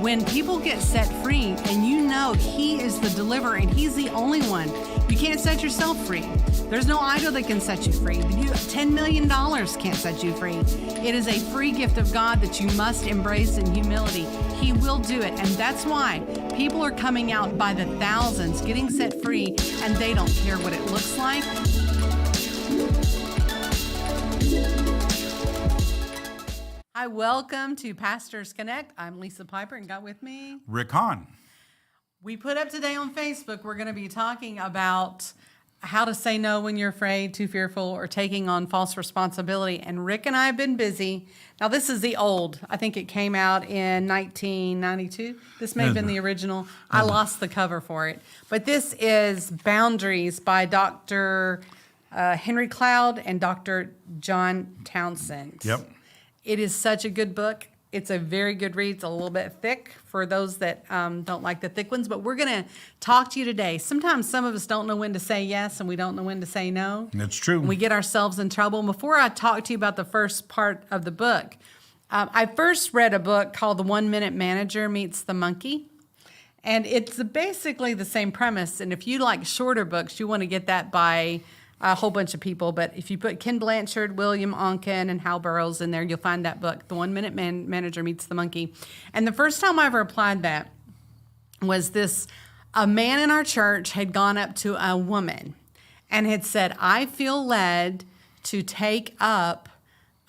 When people get set free and you know He is the deliverer and He's the only one, you can't set yourself free. There's no idol that can set you free. $10 million can't set you free. It is a free gift of God that you must embrace in humility. He will do it. And that's why people are coming out by the thousands, getting set free, and they don't care what it looks like. Hi, welcome to Pastors Connect. I'm Lisa Piper, and got with me Rick Hahn. We put up today on Facebook, we're going to be talking about how to say no when you're afraid, too fearful, or taking on false responsibility. And Rick and I have been busy. Now, this is the old. I think it came out in 1992. This may have been the original. I lost the cover for it. But this is Boundaries by Dr. Henry Cloud and Dr. John Townsend. Yep. It is such a good book. It's a very good read. It's a little bit thick for those that don't like the thick ones, but we're going to talk to you today. Sometimes some of us don't know when to say yes and we don't know when to say no. That's true. And we get ourselves in trouble. And before I talk to you about the first part of the book, I first read a book called The 1 Minute Manager Meets the Monkey. And it's basically the same premise. And if you like shorter books, you want to get that by a whole bunch of people, but if you put Ken Blanchard, William Onken, and Hal Burrows in there, you'll find that book, The 1 Minute Manager Meets the Monkey. And the first time I ever applied that was a man in our church had gone up to a woman and had said, I feel led to take up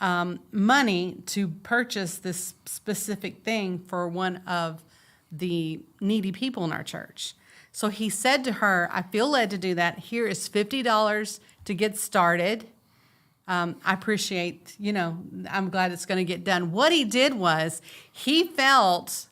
money to purchase this specific thing for one of the needy people in our church. So he said to her, I feel led to do that. Here is $50 to get started. I appreciate, I'm glad it's going to get done. What he did was he felt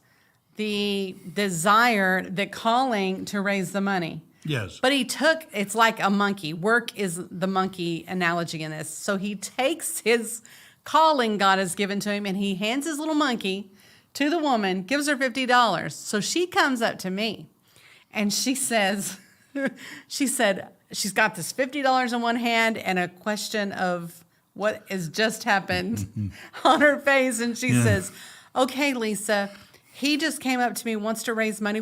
the desire, the calling to raise the money. Yes. But it's like a monkey. Work is the monkey analogy in this. So he takes his calling God has given to him and he hands his little monkey to the woman, gives her $50. So she comes up to me. And she said, she's got this $50 in one hand and a question of what has just happened on her face. And she says, okay, Lisa, he just came up to me, wants to raise money,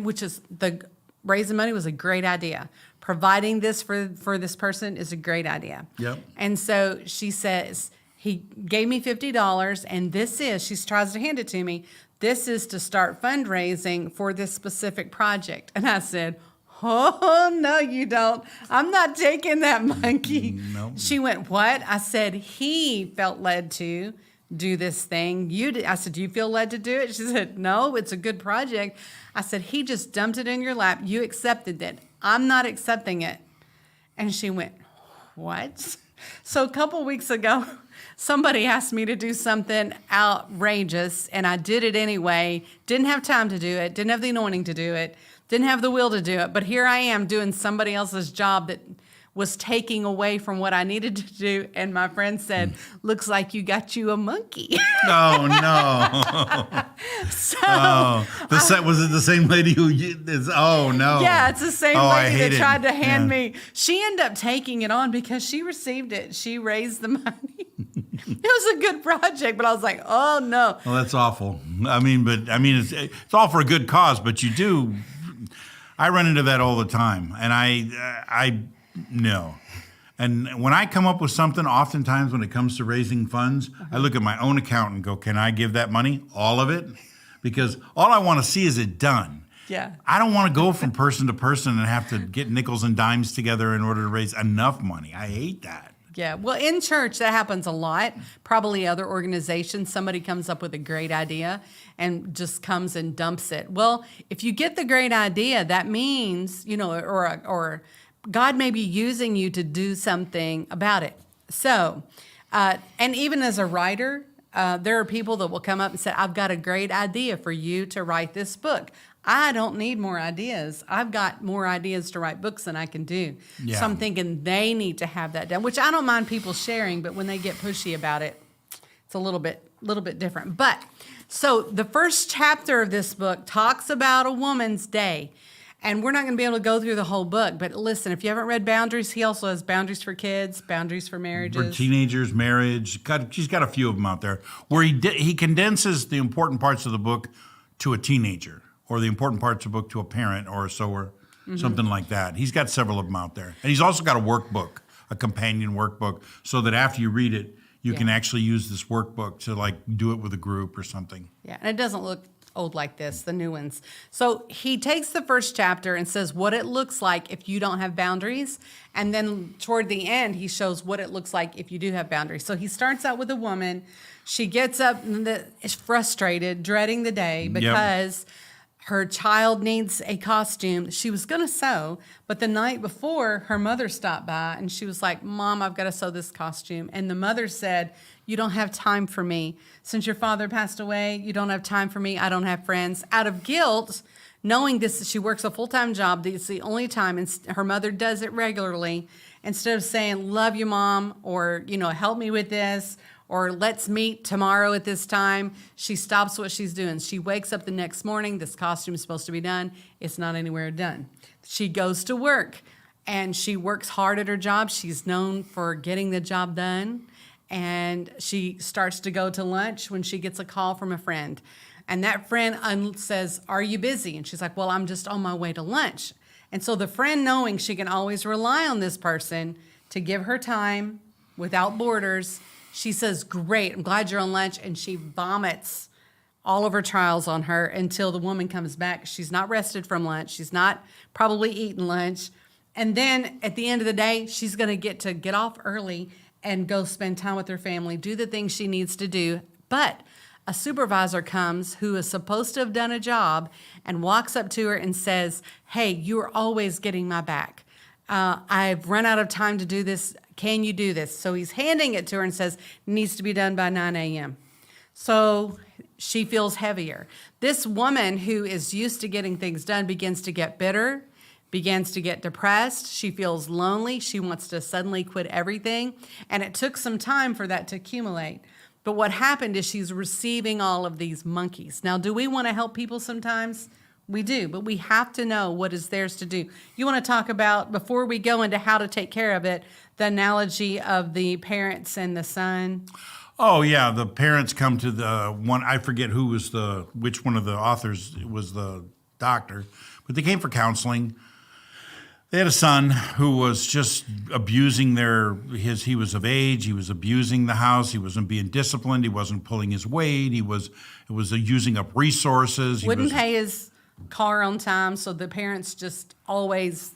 raising money was a great idea. Providing this for this person is a great idea. Yep. And so she says, he gave me $50 and she tries to hand it to me. This is to start fundraising for this specific project. And I said, oh, no, you don't. I'm not taking that monkey. No. She went, what? I said, he felt led to do this thing. I said, do you feel led to do it? She said, no, it's a good project. I said, he just dumped it in your lap. You accepted it. I'm not accepting it. And she went, what? So a couple weeks ago, somebody asked me to do something outrageous, and I did it anyway. Didn't have time to do it. Didn't have the anointing to do it. Didn't have the will to do it. But here I am doing somebody else's job that was taking away from what I needed to do. And my friend said, looks like you got you a monkey. Oh, no. Was it the same lady who is, oh, no. Yeah, it's the same lady that tried to hand Yeah. me. She ended up taking it on because she received it. She raised the money. It was a good project, but I was like, oh, no. Well, that's awful. It's all for a good cause, but I run into that all the time. And I know. And when I come up with something, oftentimes when it comes to raising funds, I look at my own account and go, can I give that money? All of it? Because all I want to see is it done. Yeah. I don't want to go from person to person and have to get nickels and dimes together in order to raise enough money. I hate that. Yeah, well, in church, that happens a lot. Probably other organizations, somebody comes up with a great idea and just comes and dumps it. Well, if you get the great idea, that means, or God may be using you to do something about it. So, and even as a writer, there are people that will come up and say, I've got a great idea for you to write this book. I don't need more ideas. I've got more ideas to write books than I can do. Yeah. So I'm thinking they need to have that done, which I don't mind people sharing, but when they get pushy about it, it's a little bit different. But so the first chapter of this book talks about a woman's day. And we're not going to be able to go through the whole book. But listen, if you haven't read Boundaries, he also has Boundaries for Kids, Boundaries for Marriages. For teenagers, marriage. She's got a few of them out there where he condenses the important parts of the book to a teenager, or the important parts of the book to a parent, or something like that. He's got several of them out there. And he's also got a workbook, a companion workbook, so that after you read it, you can actually use this workbook to like do it with a group or something. Yeah, and it doesn't look old like this, the new ones. So he takes the first chapter and says what it looks like if you don't have boundaries. And then toward the end, he shows what it looks like if you do have boundaries. So he starts out with a woman. She gets up and is frustrated, dreading the day because her child needs a costume. She was going to sew, but the night before, her mother stopped by and she was like, Mom, I've got to sew this costume. And the mother said, you don't have time for me. Since your father passed away, you don't have time for me. I don't have friends. Out of guilt, knowing this, she works a full-time job. It's the only time, and her mother does it regularly. Instead of saying, love you, Mom, or, help me with this, or let's meet tomorrow at this time, she stops what she's doing. She wakes up the next morning. This costume is supposed to be done. It's not anywhere done. She goes to work, and she works hard at her job. She's known for getting the job done. And she starts to go to lunch when she gets a call from a friend. And that friend says, are you busy? And she's like, well, I'm just on my way to lunch. And so the friend, knowing she can always rely on this person to give her time without borders, she says, great, I'm glad you're on lunch. And she vomits all of her trials on her until the woman comes back. She's not rested from lunch. She's not probably eaten lunch. And then at the end of the day, she's going to get off early and go spend time with her family, do the things she needs to do. But a supervisor comes who is supposed to have done a job and walks up to her and says, hey, you're always getting my back. I've run out of time to do this. Can you do this? So he's handing it to her and says, it needs to be done by 9 a.m. So she feels heavier. This woman who is used to getting things done begins to get bitter, begins to get depressed. She feels lonely. She wants to suddenly quit everything. And it took some time for that to accumulate. But what happened is she's receiving all of these monkeys. Now, do we want to help people sometimes? We do, but we have to know what is theirs to do. You want to talk about, before we go into how to take care of it, the analogy of the parents and the son? Oh, yeah. The parents come to the one, I forget which one of the authors was the doctor, but they came for counseling. They had a son who was just abusing he was of age, he was abusing the house, he wasn't being disciplined, he wasn't pulling his weight, it was using up resources. Wouldn't pay his car on time, so the parents just always,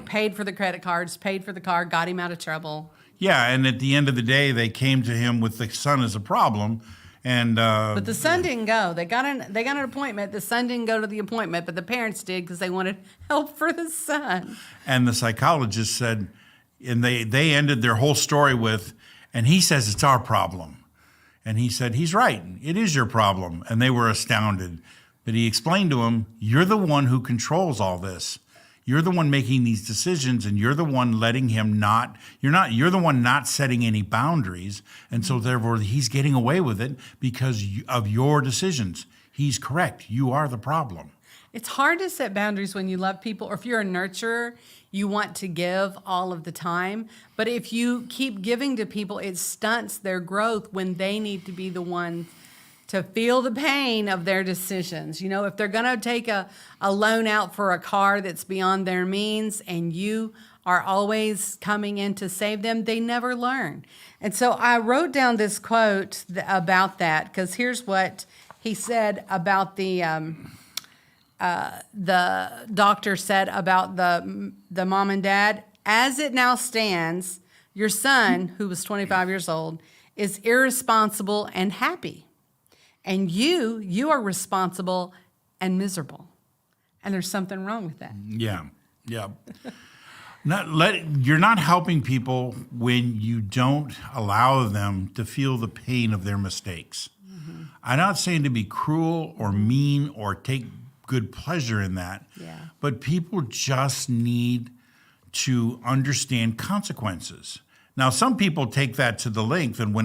paid for the credit cards, paid for the car, got him out of trouble. Yeah, and at the end of the day, they came to him with the son as a problem. But the son didn't go. They got an appointment. The son didn't go to the appointment, but the parents did because they wanted help for the son. And the psychologist said, and they ended their whole story with, and he says it's our problem. And he said, he's right. It is your problem. And they were astounded. But he explained to him, you're the one who controls all this. You're the one making these decisions, and you're the one letting him you're the one not setting any boundaries. And so therefore he's getting away with it because of your decisions. He's correct. You are the problem. It's hard to set boundaries when you love people, or if you're a nurturer, you want to give all of the time. But if you keep giving to people, it stunts their growth when they need to be the ones to feel the pain of their decisions. If they're going to take a loan out for a car that's beyond their means and you are always coming in to save them, they never learn. And so I wrote down this quote about that, because here's what he said about the doctor said about the mom and dad. As it now stands, your son, who was 25 years old, is irresponsible and happy. And you are responsible and miserable. And there's something wrong with that. Yeah. You're not helping people when you don't allow them to feel the pain of their mistakes. Mm-hmm. I'm not saying to be cruel or mean or take good pleasure in that. Yeah. But people just need to understand consequences. Now, some people take that to the length, and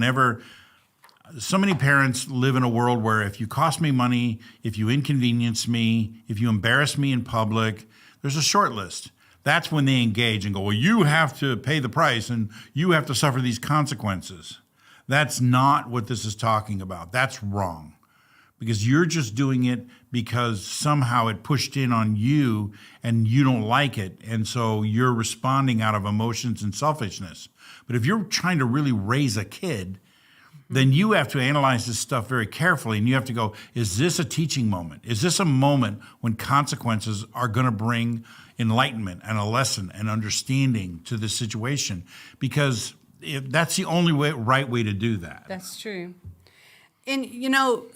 so many parents live in a world where if you cost me money, if you inconvenience me, if you embarrass me in public, There's a short list. That's when they engage and go, well, you have to pay the price and you have to suffer these consequences. That's not what this is talking about. That's wrong. Because you're just doing it because somehow it pushed in on you and you don't like it. And so you're responding out of emotions and selfishness. But if you're trying to really raise a kid, then you have to analyze this stuff very carefully. And you have to go, is this a teaching moment? Is this a moment when consequences are going to bring enlightenment and a lesson and understanding to this situation? Because that's the only right way to do that. That's true. And,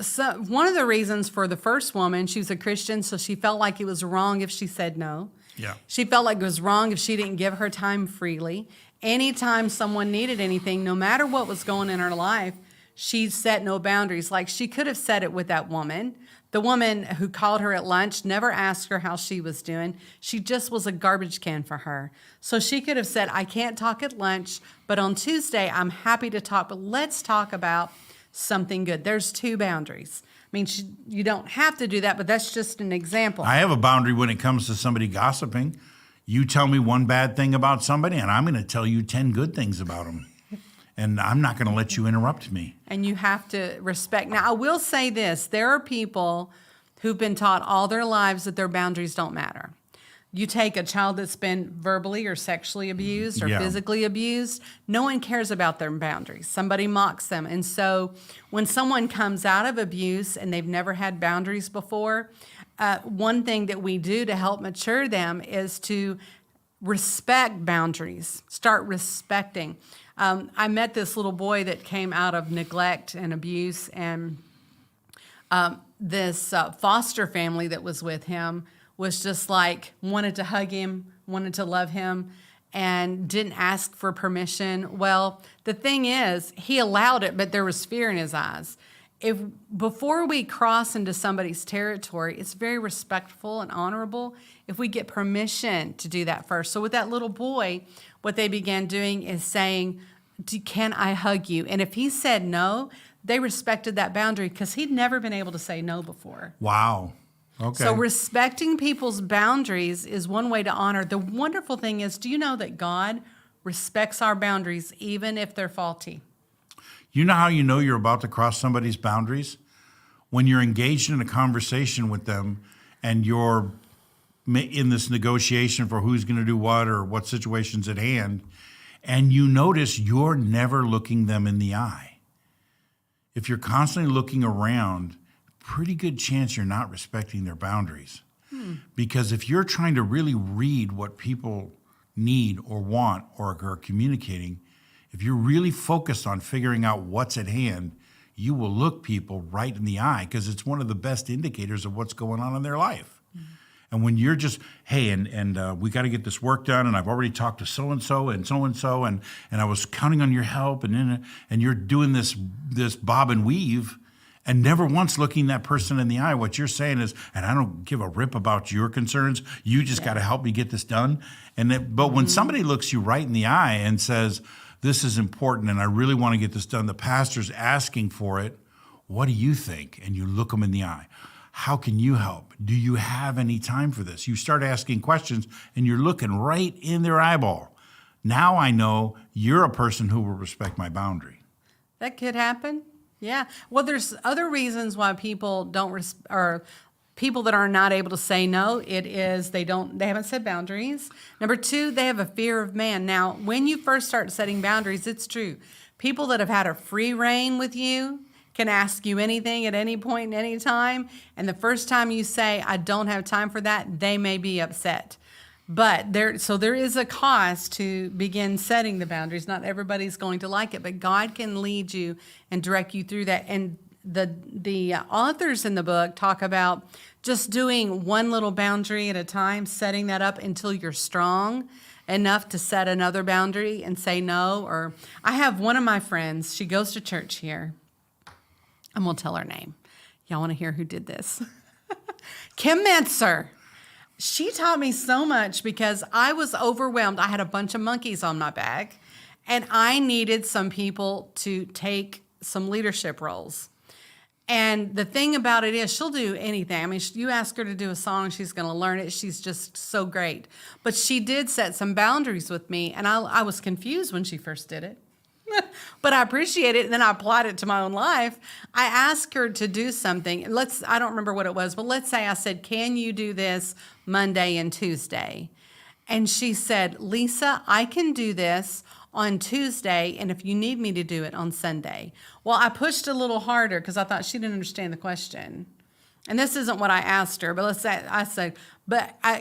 so one of the reasons for the first woman, she was a Christian, so she felt like it was wrong if she said no. Yeah. She felt like it was wrong if she didn't give her time freely. Anytime someone needed anything, no matter what was going in her life, she set no boundaries. Like she could have said it with that woman. The woman who called her at lunch never asked her how she was doing. She just was a garbage can for her. So she could have said, I can't talk at lunch, but on Tuesday, I'm happy to talk, but let's talk about something good. There's two boundaries. I mean, you don't have to do that, but that's just an example. I have a boundary when it comes to somebody gossiping. You tell me one bad thing about somebody, and I'm going to tell you 10 good things about them. And I'm not going to let you interrupt me. And you have to respect. Now, I will say this. There are people who've been taught all their lives that their boundaries don't matter. You take a child that's been verbally or sexually abused or physically abused, no one cares about their boundaries. Somebody mocks them. And so when someone comes out of abuse and they've never had boundaries before, one thing that we do to help mature them is to respect boundaries, start respecting. I met this little boy that came out of neglect and abuse, and this foster family that was with him was just like wanted to hug him, wanted to love him, and didn't ask for permission. Well, the thing is, he allowed it, but there was fear in his eyes. Before we cross into somebody's territory, it's very respectful and honorable if we get permission to do that first. So with that little boy, what they began doing is saying, can I hug you? And if he said no, they respected that boundary because he'd never been able to say no before. Wow. Okay. So respecting people's boundaries is one way to honor. The wonderful thing is, do you know that God respects our boundaries even if they're faulty? You know how you know you're about to cross somebody's boundaries? When you're engaged in a conversation with them and you're in this negotiation for who's going to do what or what situation's at hand, and you notice you're never looking them in the eye. If you're constantly looking around, pretty good chance you're not respecting their boundaries. Because if you're trying to really read what people need or want or are communicating, if you're really focused on figuring out what's at hand, you will look people right in the eye because it's one of the best indicators of what's going on in their life. And when you're just, hey, and we got to get this work done, and I've already talked to so-and-so and so-and-so, and I was counting on your help, and you're doing this bob and weave, and never once looking that person in the eye. What you're saying is, and I don't give a rip about your concerns. You just got to help me get this done. But when somebody looks you right in the eye and says, this is important, and I really want to get this done, the pastor's asking for it, what do you think? And you look them in the eye. How can you help? Do you have any time for this? You start asking questions, and you're looking right in their eyeball. Now I know you're a person who will respect my boundary. That could happen. Yeah. Well, there's other reasons why people don't or people that are not able to say no. It is they haven't set boundaries. Number two, they have a fear of man. Now, when you first start setting boundaries, it's true. People that have had a free reign with you can ask you anything at any point in any time. And the first time you say, I don't have time for that, they may be upset. But there is a cost to begin setting the boundaries. Not everybody's going to like it, but God can lead you and direct you through that. And the authors in the book talk about just doing one little boundary at a time, setting that up until you're strong enough to set another boundary and say no. Or I have one of my friends, she goes to church here. I'm going to tell her name. Y'all want to hear who did this? Kim Mentzer. She taught me so much because I was overwhelmed. I had a bunch of monkeys on my back, and I needed some people to take some leadership roles. And the thing about it is she'll do anything. I mean, you ask her to do a song, she's going to learn it. She's just so great. But she did set some boundaries with me, and I was confused when she first did it. But I appreciate it, and then I applied it to my own life. I asked her to do something. I don't remember what it was, but let's say I said, can you do this Monday and Tuesday? And she said, Lisa, I can do this on Tuesday, and if you need me to do it on Sunday. Well, I pushed a little harder because I thought she didn't understand the question. And this isn't what I asked her, but let's say I said,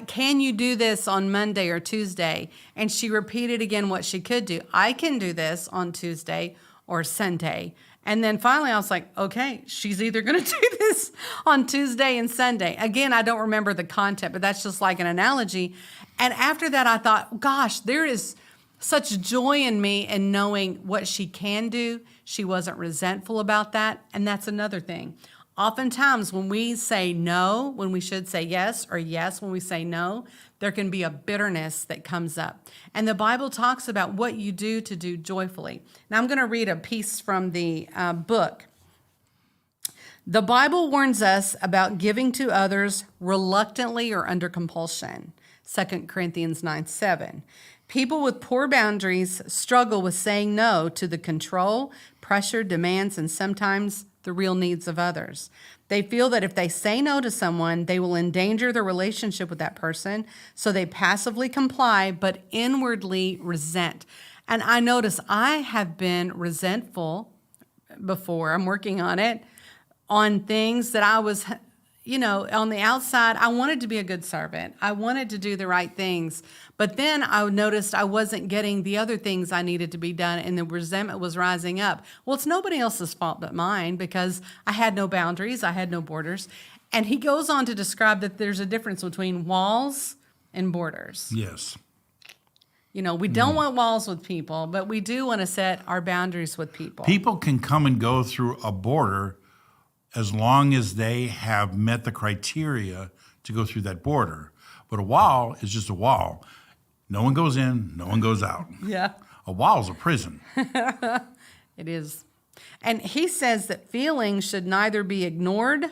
can you do this on Monday or Tuesday? And she repeated again what she could do. I can do this on Tuesday or Sunday. And then finally I was like, okay, she's either going to do this on Tuesday and Sunday. Again, I don't remember the content, but that's just like an analogy. And after that, I thought, gosh, there is such joy in me in knowing what she can do. She wasn't resentful about that. And that's another thing. Oftentimes when we say no, when we should say yes, or yes when we say no, there can be a bitterness that comes up. And the Bible talks about what you do to do joyfully. Now I'm going to read a piece from the book. The Bible warns us about giving to others reluctantly or under compulsion. 2 Corinthians 9:7. People with poor boundaries struggle with saying no to the control, pressure, demands, and sometimes the real needs of others. They feel that if they say no to someone, they will endanger their relationship with that person, so they passively comply but inwardly resent. And I notice I have been resentful before. I'm working on it, on things that I was, on the outside, I wanted to be a good servant. I wanted to do the right things. But then I noticed I wasn't getting the other things I needed to be done, and the resentment was rising up. Well, it's nobody else's fault but mine because I had no boundaries. I had no borders. And he goes on to describe that there's a difference between walls and borders. Yes. We don't want walls with people, but we do want to set our boundaries with people. People can come and go through a border as long as they have met the criteria to go through that border. But a wall is just a wall. No one goes in, no one goes out. Yeah. A wall is a prison. It is. And he says that feelings should neither be ignored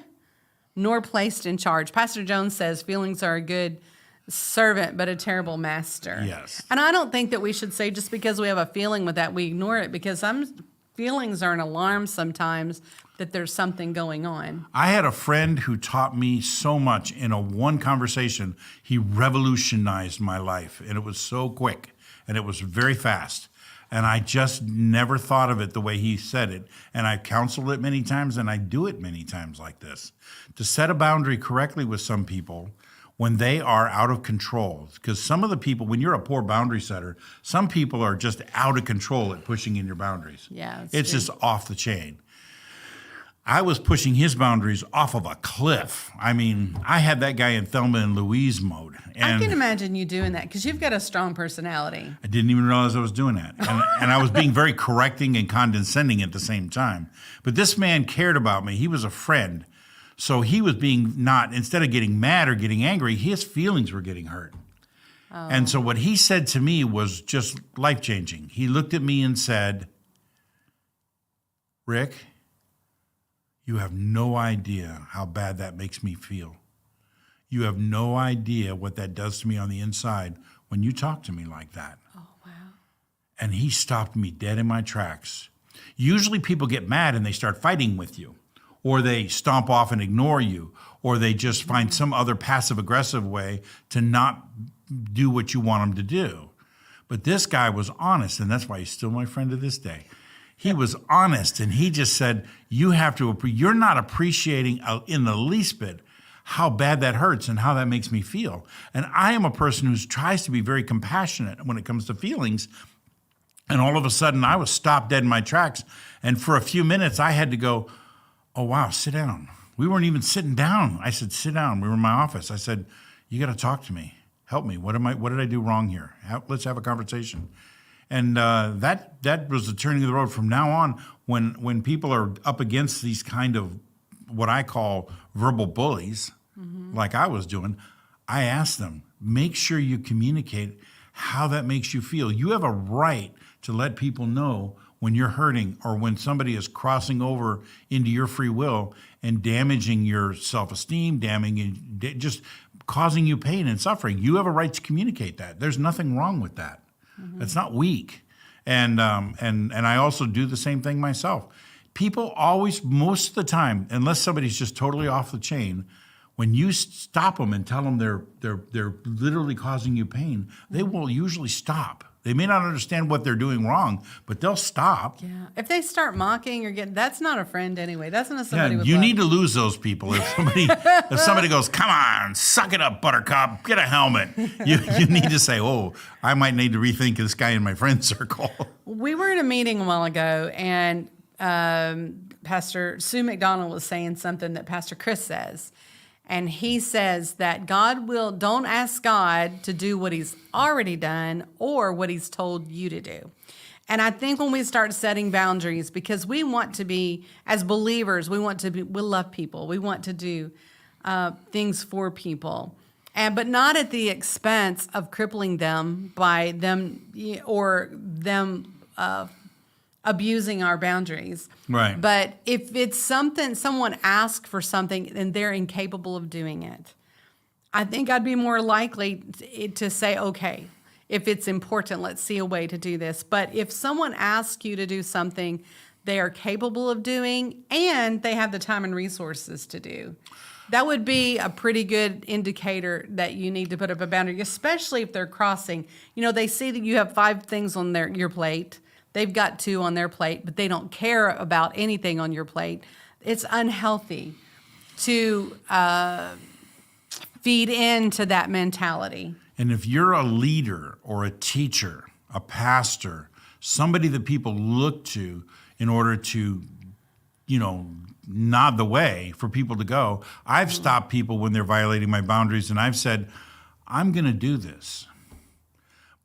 nor placed in charge. Pastor Jones says feelings are a good servant, but a terrible master. Yes. And I don't think that we should say just because we have a feeling with that, we ignore it, because some feelings are an alarm sometimes that there's something going on. I had a friend who taught me so much in one conversation. He revolutionized my life, and it was so quick, and it was very fast. And I just never thought of it the way he said it. And I counseled it many times, and I do it many times like this. To set a boundary correctly with some people when they are out of control. Because some of the people, when you're a poor boundary setter, some people are just out of control at pushing in your boundaries. Yeah, it's just off the chain. I was pushing his boundaries off of a cliff. I mean, I had that guy in Thelma and Louise mode. And I can imagine you doing that because you've got a strong personality. I didn't even realize I was doing that. And I was being very correcting and condescending at the same time. But this man cared about me. He was a friend. So he was being instead of getting mad or getting angry, his feelings were getting hurt. Oh. And so what he said to me was just life-changing. He looked at me and said, Rick, you have no idea how bad that makes me feel. You have no idea what that does to me on the inside when you talk to me like that. Oh, wow. And he stopped me dead in my tracks. Usually people get mad and they start fighting with you, or they stomp off and ignore you, or they just find some other passive-aggressive way to not do what you want them to do. But this guy was honest, and that's why he's still my friend to this day. He was honest, and he just said, you're not appreciating in the least bit how bad that hurts and how that makes me feel. And I am a person who tries to be very compassionate when it comes to feelings. And all of a sudden, I was stopped dead in my tracks. And for a few minutes, I had to go, oh, wow, sit down. We weren't even sitting down. I said, sit down. We were in my office. I said, you got to talk to me. Help me. What did I do wrong here? Let's have a conversation. And that was the turning of the road. From now on, when people are up against these kind of what I call verbal bullies, like I was doing, I ask them, make sure you communicate how that makes you feel. You have a right to let people know when you're hurting or when somebody is crossing over into your free will and damaging your self-esteem, just causing you pain and suffering. You have a right to communicate that. There's nothing wrong with that. It's not weak. And I also do the same thing myself. People always, most of the time, unless somebody's just totally off the chain, when you stop them and tell them they're literally causing you pain, they will usually stop. They may not understand what they're doing wrong, but they'll stop. Yeah. If they start mocking or that's not a friend anyway. That's not somebody with you love. need to lose those people. If somebody goes, come on, suck it up, Buttercup, get a helmet. You need to say, oh, I might need to rethink this guy in my friend circle. We were in a meeting a while ago, and Pastor Sue McDonald was saying something that Pastor Chris says. And he says that don't ask God to do what he's already done or what he's told you to do. And I think when we start setting boundaries, because we want to be, as believers, we love people. We want to do things for people. But not at the expense of crippling them by them or them abusing our boundaries. Right. But if it's someone asks for something and they're incapable of doing it, I think I'd be more likely to say, okay, if it's important, let's see a way to do this. But if someone asks you to do something they are capable of doing and they have the time and resources to do, that would be a pretty good indicator that you need to put up a boundary, especially if they're crossing. They see that you have 5 things on your plate. They've got 2 on their plate, but they don't care about anything on your plate. It's unhealthy to feed into that mentality. And if you're a leader or a teacher, a pastor, somebody that people look to in order to, nod the way for people to go, I've stopped people when they're violating my boundaries, and I've said, I'm going to do this.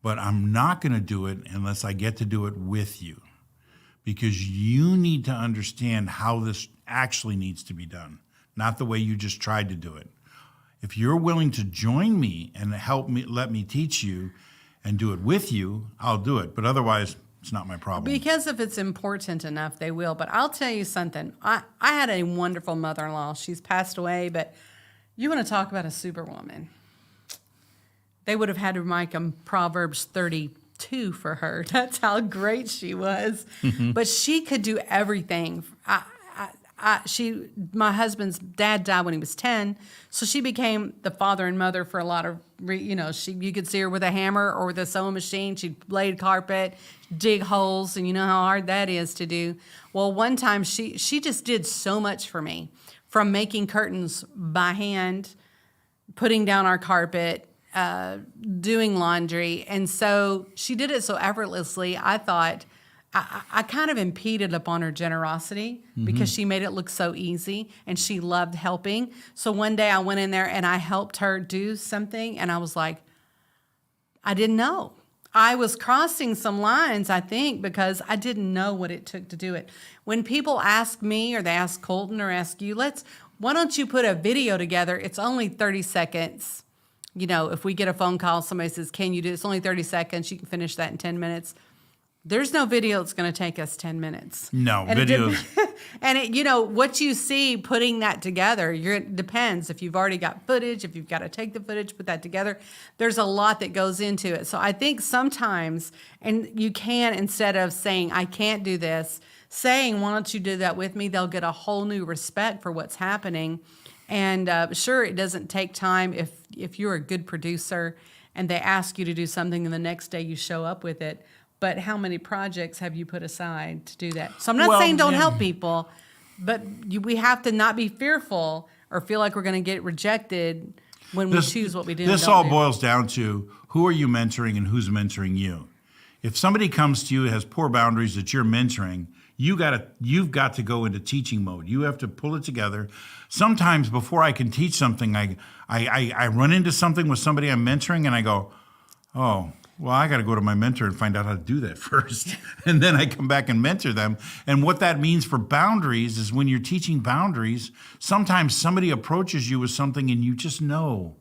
But I'm not going to do it unless I get to do it with you, because you need to understand how this actually needs to be done, not the way you just tried to do it. If you're willing to join me and let me teach you and do it with you, I'll do it. But otherwise, it's not my problem. Because if it's important enough, they will. But I'll tell you something. I had a wonderful mother-in-law. She's passed away, but you want to talk about a superwoman. They would have had to make Proverbs 32 for her. That's how great she was. But she could do everything. My husband's dad died when he was 10, so she became the father and mother for a lot of, you could see her with a hammer or with a sewing machine. She'd blade carpet, dig holes, and you know how hard that is to do. Well, one time she just did so much for me, from making curtains by hand, putting down our carpet, doing laundry. And so she did it so effortlessly. I thought I kind of impeded upon her generosity because she made it look so easy and she loved helping. So one day I went in there and I helped her do something, and I was like, I didn't know. I was crossing some lines, I think, because I didn't know what it took to do it. When people ask me, or they ask Colton or ask you, why don't you put a video together? It's only 30 seconds. If we get a phone call, somebody says, can you do it? It's only 30 seconds. You can finish that in 10 minutes. There's no video that's going to take us 10 minutes. No, and videos. What you see putting that together, it depends. If you've already got footage, if you've got to take the footage, put that together, there's a lot that goes into it. So I think sometimes, and you can, instead of saying, I can't do this, saying, why don't you do that with me? They'll get a whole new respect for what's happening. And sure, it doesn't take time if you're a good producer and they ask you to do something and the next day you show up with it. But how many projects have you put aside to do that? So I'm not saying don't help people, but we have to not be fearful or feel like we're going to get rejected when we choose what we do. This all boils down to, who are you mentoring and who's mentoring you? If somebody comes to you and has poor boundaries that you're mentoring, you've got to go into teaching mode. You have to pull it together. Sometimes before I can teach something, I run into something with somebody I'm mentoring and I go, oh, well, I got to go to my mentor and find out how to do that first. And then I come back and mentor them. And what that means for boundaries is, when you're teaching boundaries, sometimes somebody approaches you with something and you just know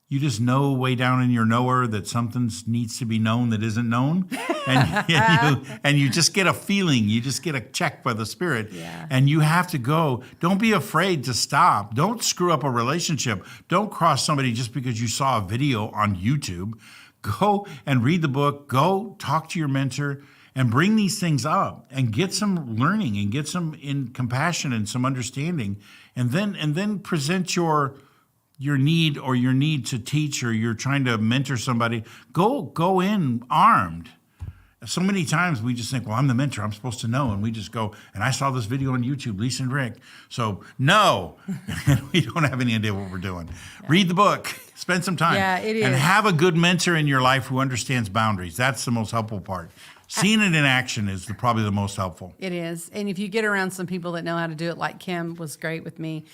you just know way down in your knower that something needs to be known that isn't known. And you just get a feeling, you just get a check by the Spirit. Yeah. And you have to go. Don't be afraid to stop. Don't screw up a relationship. Don't cross somebody just because you saw a video on YouTube. Go and read the book. Go talk to your mentor and bring these things up and get some learning and get some in compassion and some understanding. And then present your need or your need to teach, or you're trying to mentor somebody. Go in armed. So many times we just think, well, I'm the mentor, I'm supposed to know. And we just go, and I saw this video on YouTube, Lisa and Rick. So no, and we don't have any idea what we're doing. Yeah. Read the book, spend some time. Yeah, it is. And have a good mentor in your life who understands boundaries. That's the most helpful part. Seeing it in action is probably the most helpful. It is. And if you get around some people that know how to do it, like Kim was great with me.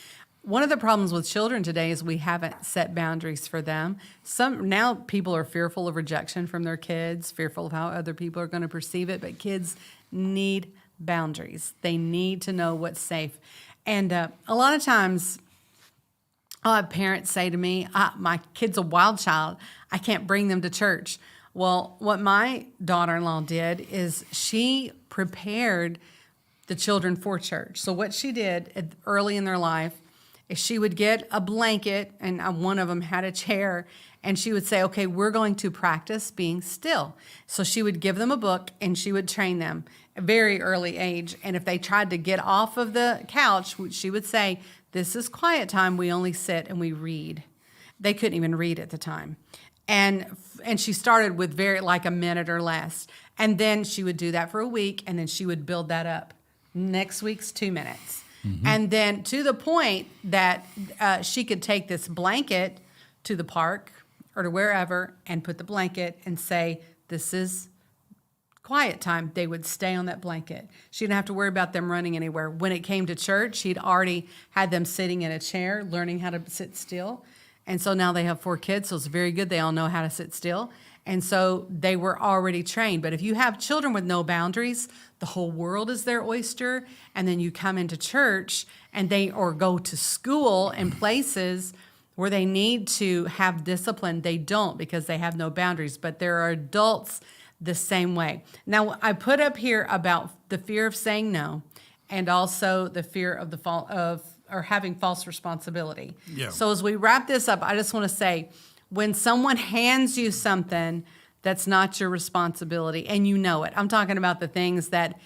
One of the problems with children today is we haven't set boundaries for them. Now people are fearful of rejection from their kids, fearful of how other people are going to perceive it, but kids need boundaries. They need to know what's safe. And a lot of times I'll have parents say to me, my kid's a wild child. I can't bring them to church. Well, what my daughter-in-law did is she prepared the children for church. So what she did early in their life is she would get a blanket, and one of them had a chair, and she would say, okay, we're going to practice being still. So she would give them a book, and she would train them at a very early age. And if they tried to get off of the couch, she would say, this is quiet time. We only sit and we read. They couldn't even read at the time. And she started with like a minute or less. And then she would do that for a week, and then she would build that up. Next week's 2 minutes. Mm-hmm. And then to the point that she could take this blanket to the park or to wherever and put the blanket and say, this is quiet time. They would stay on that blanket. She didn't have to worry about them running anywhere. When it came to church, she'd already had them sitting in a chair, learning how to sit still. And so now they have 4 kids, so it's very good. They all know how to sit still. And so they were already trained. But if you have children with no boundaries, the whole world is their oyster. And then you come into church or go to school and places where they need to have discipline. They don't, because they have no boundaries. But there are adults the same way. Now, I put up here about the fear of saying no, and also the fear of having false responsibility. Yeah. So as we wrap this up, I just want to say, when someone hands you something that's not your responsibility and you know it, I'm talking about the things that,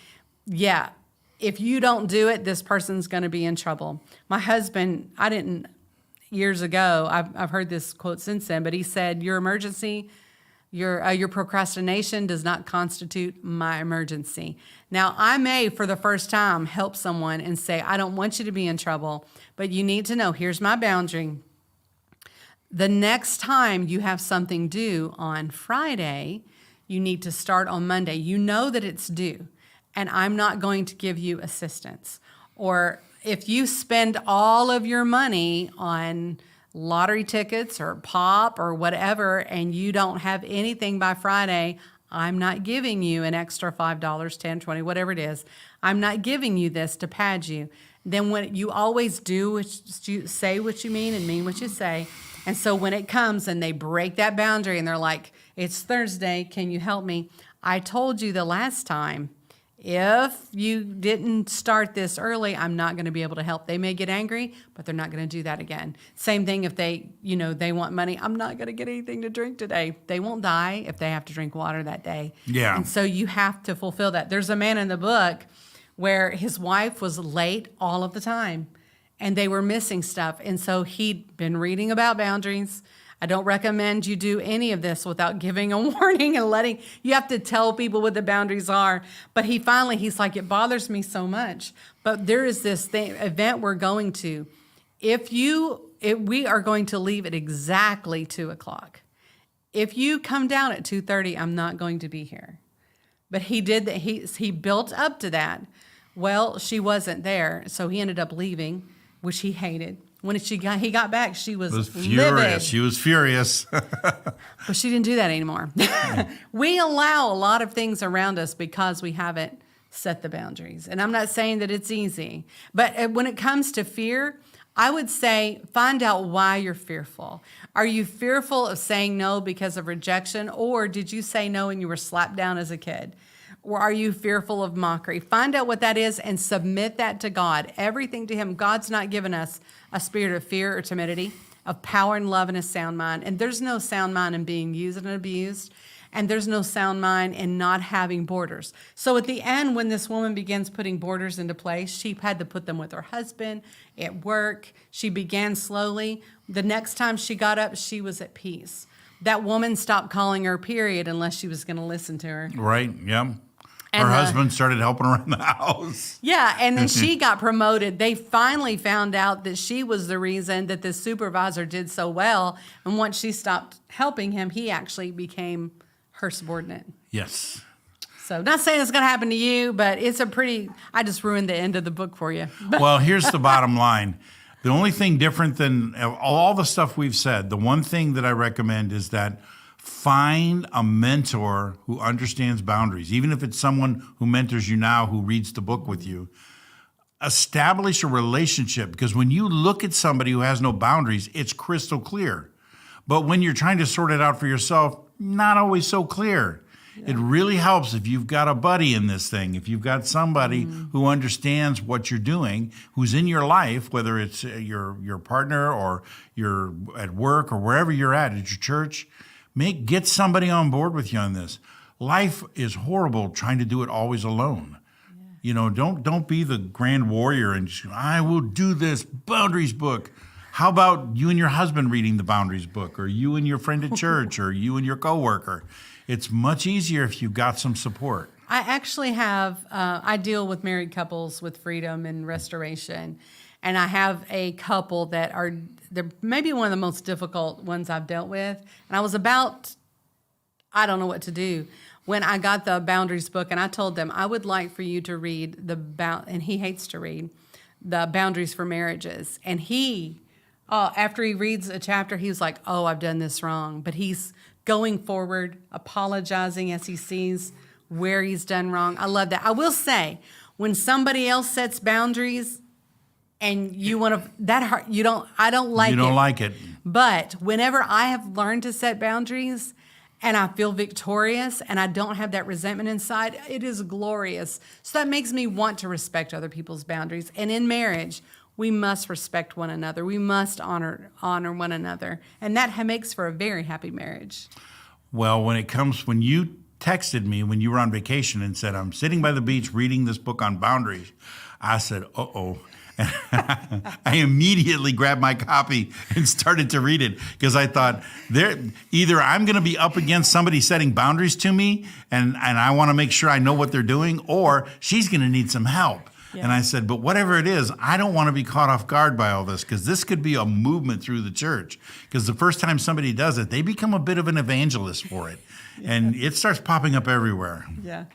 if you don't do it, this person's going to be in trouble. My husband, years ago, I've heard this quote since then, but he said, your procrastination does not constitute my emergency. Now, I may, for the first time, help someone and say, I don't want you to be in trouble, but you need to know, here's my boundary. The next time you have something due on Friday, you need to start on Monday. You know that it's due, and I'm not going to give you assistance. Or if you spend all of your money on lottery tickets or pop or whatever, and you don't have anything by Friday, I'm not giving you an extra $5, $10, $20, whatever it is. I'm not giving you this to pad you. Then when you always say what you mean and mean what you say. And so when it comes and they break that boundary and they're like, it's Thursday, can you help me? I told you the last time, if you didn't start this early, I'm not going to be able to help. They may get angry, but they're not going to do that again. Same thing if they want money. I'm not going to get anything to drink today. They won't die if they have to drink water that day. Yeah. And so you have to fulfill that. There's a man in the book where his wife was late all of the time, and they were missing stuff. And so he'd been reading about boundaries. I don't recommend you do any of this without giving a warning and you have to tell people what the boundaries are. But he's like, it bothers me so much. But there is this event we're going to. We are going to leave at exactly 2:00. If you come down at 2:30, I'm not going to be here. But he did that. He built up to that. Well, she wasn't there, so he ended up leaving, which he hated. When he got back, she was furious. Livid. She was furious. But she didn't do that anymore. We allow a lot of things around us because we haven't set the boundaries. And I'm not saying that it's easy. But when it comes to fear, I would say find out why you're fearful. Are you fearful of saying no because of rejection, or did you say no and you were slapped down as a kid? Or are you fearful of mockery? Find out what that is and submit that to God. Everything to Him. God's not given us a spirit of fear or timidity, of power and love and a sound mind. And there's no sound mind in being used and abused. And there's no sound mind in not having borders. So at the end, when this woman begins putting borders into place, she had to put them with her husband, at work. She began slowly. The next time she got up, she was at peace. That woman stopped calling her period unless she was going to listen to her. Right, yeah. And, Her husband started helping around the house. Yeah, and then she got promoted. They finally found out that she was the reason that the supervisor did so well. And once she stopped helping him, he actually became her subordinate. Yes. So not saying it's going to happen to you, but it's a pretty, I just ruined the end of the book for you. Well, here's the bottom line. The only thing different than all the stuff we've said, the one thing that I recommend is that find a mentor who understands boundaries, even if it's someone who mentors you now, who reads the book with you. Establish a relationship, because when you look at somebody who has no boundaries, it's crystal clear. But when you're trying to sort it out for yourself, not always so clear. Yeah. It really helps if you've got a buddy in this thing, if you've got somebody who understands what you're doing, who's in your life, whether it's your partner or you're at work or wherever you're at your church. Get somebody on board with you on this. Life is horrible trying to do it always alone. Yeah. You know, don't be the grand warrior and just, I will do this boundaries book. How about you and your husband reading the boundaries book, or you and your friend at church, or you and your coworker? It's much easier if you've got some support. I actually have, I deal with married couples with freedom and restoration. And I have a couple that they're maybe one of the most difficult ones I've dealt with. And I was I don't know what to do, when I got the boundaries book, and I told them, I would like for you to read and he hates to read, the Boundaries for Marriages. And after he reads a chapter, he was like, oh, I've done this wrong. But he's going forward, apologizing as he sees where he's done wrong. I love that. I will say, when somebody else sets boundaries and you want to, I don't like it. You don't like it. But whenever I have learned to set boundaries and I feel victorious and I don't have that resentment inside, it is glorious. So that makes me want to respect other people's boundaries. And in marriage, we must respect one another. We must honor one another. And that makes for a very happy marriage. Well, when you texted me when you were on vacation and said, I'm sitting by the beach reading this book on boundaries, I said, uh-oh. And I immediately grabbed my copy and started to read it, because I thought, either I'm going to be up against somebody setting boundaries to me and I want to make sure I know what they're doing, or she's going to need some help. Yeah. And I said, but whatever it is, I don't want to be caught off guard by all this, because this could be a movement through the church. Because the first time somebody does it, they become a bit of an evangelist for it. Yeah. And it starts popping up everywhere. Yeah.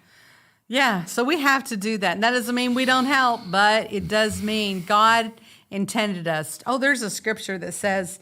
Yeah, so we have to do that. And that doesn't mean we don't help, but it does mean God intended us. Oh, there's a scripture that says,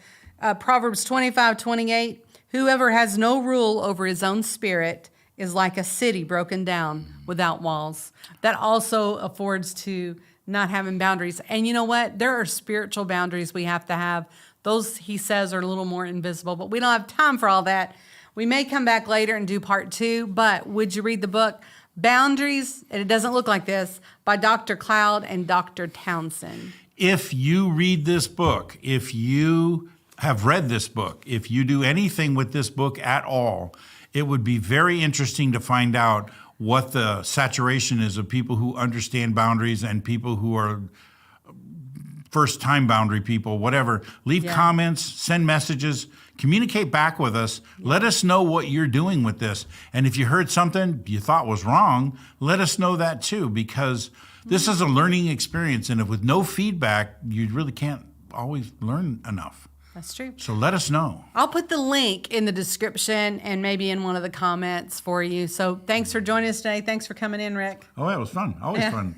Proverbs 25:28, whoever has no rule over his own spirit is like a city broken down without walls. That also affords to not having boundaries. And you know what? There are spiritual boundaries we have to have. Those, he says, are a little more invisible, but we don't have time for all that. We may come back later and do part 2, but would you read the book Boundaries, and it doesn't look like this, by Dr. Cloud and Dr. Townsend? If you read this book, if you have read this book, if you do anything with this book at all, it would be very interesting to find out what the saturation is of people who understand boundaries and people who are first-time boundary people, whatever. Leave comments, send messages, communicate back with us. Let us know what you're doing with this. And if you heard something you thought was wrong, let us know that too, because this is a learning experience. And if with no feedback, you really can't always learn enough. That's true. So let us know. I'll put the link in the description and maybe in one of the comments for you. So thanks for joining us today. Thanks for coming in, Rick. Oh, it was fun. Always fun.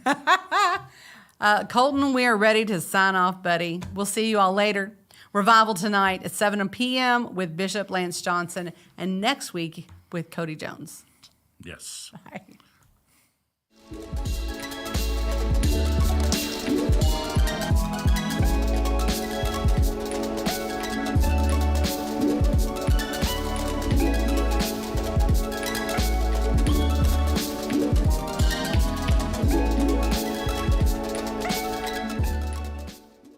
Colton, we are ready to sign off, buddy. We'll see you all later. Revival tonight at 7 p.m. with Bishop Lance Johnson, and next week with Cody Jones. Yes. Bye.